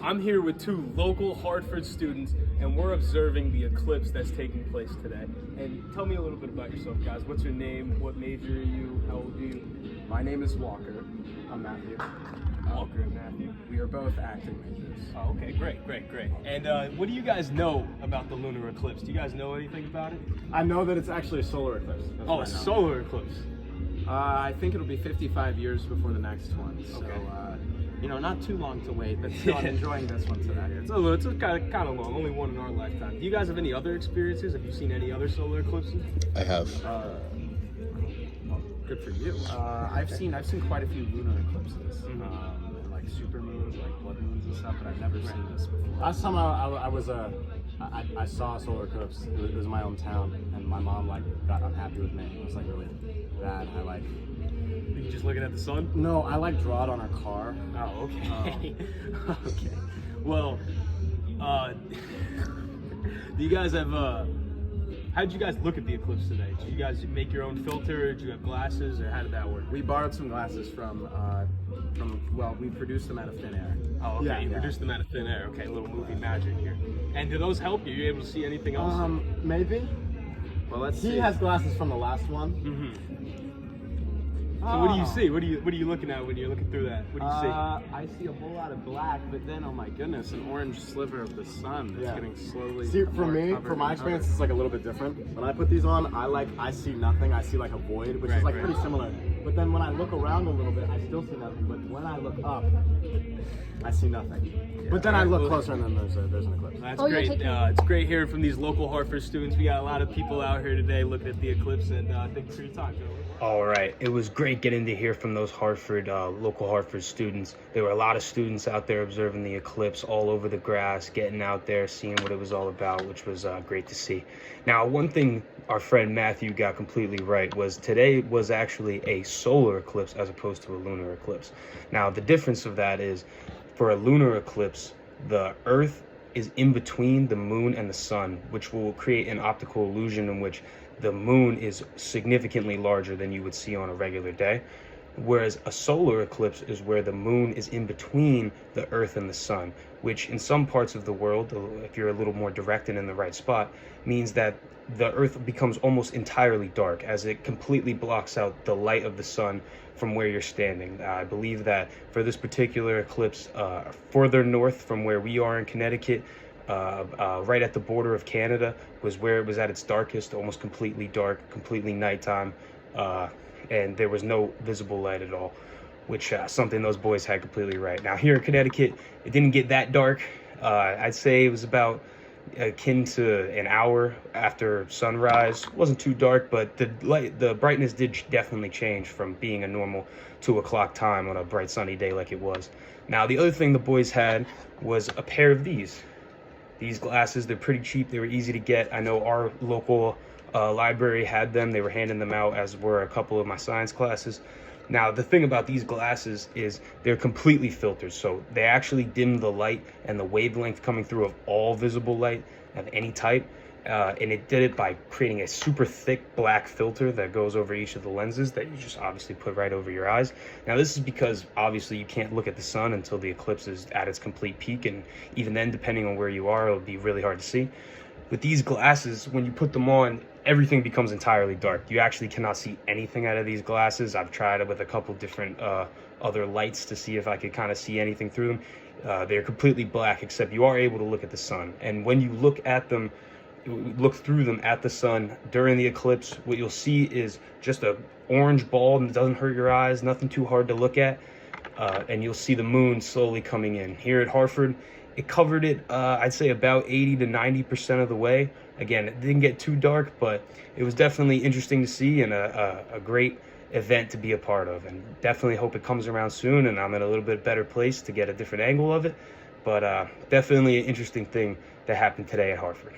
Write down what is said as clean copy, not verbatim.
I'm here with two local Hartford students, and we're observing the eclipse that's taking place today. And tell me a little bit about yourself, guys. What's your name? What major are you? How old are you? My name is Walker. I'm Matthew. Walker and Matthew. We are both acting majors. Oh, okay, great. And what do you guys know about the lunar eclipse? Do you guys know anything about it? I know that it's actually a solar eclipse. That's Oh, what a I know. solar eclipse. I think it'll be 55 years before the next one. So, Okay. not too long to wait, but still I'm enjoying this one today. It's kind of long, only one in our lifetime. Do you guys have any other experiences? Have you seen any other solar eclipses? I have. Good for you. I've seen quite a few lunar eclipses, and like super moons, like blood moons and stuff, but I've never seen this before. Last time I saw a solar eclipse, it was in my hometown, and my mom got unhappy with me. It was really bad. Are you just looking at the sun? No, I draw it on her car. Oh, okay. Okay. Well, do you guys have how did you guys look at the eclipse today? Did you guys make your own filter? Did you have glasses, or how did that work? We borrowed some glasses we produced them out of thin air. Oh, okay. Yeah, You yeah. produced them out of thin air. Okay, a little movie magic here. And do those help you? Are you able to see anything else? Maybe. Well, let's see. He has glasses from the last one. Mm-hmm. So what do you see? What are you looking at when you're looking through that? What do you see? I see a whole lot of black, but then, oh my goodness, an orange sliver of the sun that's getting slowly. See, for my experience, it's like a little bit different. When I put these on, I see nothing. I see like a void, which is pretty similar. But then when I look around a little bit, I still see nothing. But when I look up, I see nothing. Yeah, but then I look closer, and then there's an eclipse. That's great. It's great hearing from these local Hartford students. We got a lot of people out here today looking at the eclipse, and thank you for your time, gentlemen. All right, it was great getting to hear from those local Hartford students. There were a lot of students out there observing the eclipse all over the grass, getting out there, seeing what it was all about, which was great to see. Now, one thing our friend Matthew got completely right was today was actually a solar eclipse as opposed to a lunar eclipse. Now, the difference of that is for a lunar eclipse, the Earth is in between the moon and the sun, which will create an optical illusion in which the moon is significantly larger than you would see on a regular day. Whereas a solar eclipse is where the moon is in between the Earth and the sun, which in some parts of the world, if you're a little more directed in the right spot, means that the Earth becomes almost entirely dark as it completely blocks out the light of the sun from where you're standing. I believe that for this particular eclipse, further north from where we are in Connecticut, right at the border of Canada was where it was at its darkest, almost completely dark, completely nighttime, and there was no visible light at all, which something those boys had completely right. Now here in Connecticut, it didn't get that dark. I'd say it was about akin to an hour after sunrise. It wasn't too dark, but the brightness did definitely change from being a normal 2 o'clock time on a bright sunny day like it was. Now the other thing the boys had was a pair of these glasses. They're pretty cheap. They were easy to get. I know our local library had them. They were handing them out, as were a couple of my science classes. Now, the thing about these glasses is they're completely filtered. So they actually dim the light and the wavelength coming through of all visible light of any type. And it did it by creating a super thick black filter that goes over each of the lenses that you just obviously put right over your eyes. Now, this is because obviously you can't look at the sun until the eclipse is at its complete peak. And even then, depending on where you are, it'll be really hard to see. With these glasses, when you put them on, everything becomes entirely dark. You actually cannot see anything out of these glasses. I've tried it with a couple different other lights to see if I could kind of see anything through them. They're completely black, except you are able to look at the sun. And when you look through them at the sun during the eclipse, what you'll see is just a orange ball, and it doesn't hurt your eyes, nothing too hard to look at. And you'll see the moon slowly coming in. Here at Hartford, it covered it, I'd say about 80 to 90% of the way. Again, it didn't get too dark, but it was definitely interesting to see and a great event to be a part of. And definitely hope it comes around soon and I'm in a little bit better place to get a different angle of it. But definitely an interesting thing that happened today at Hartford.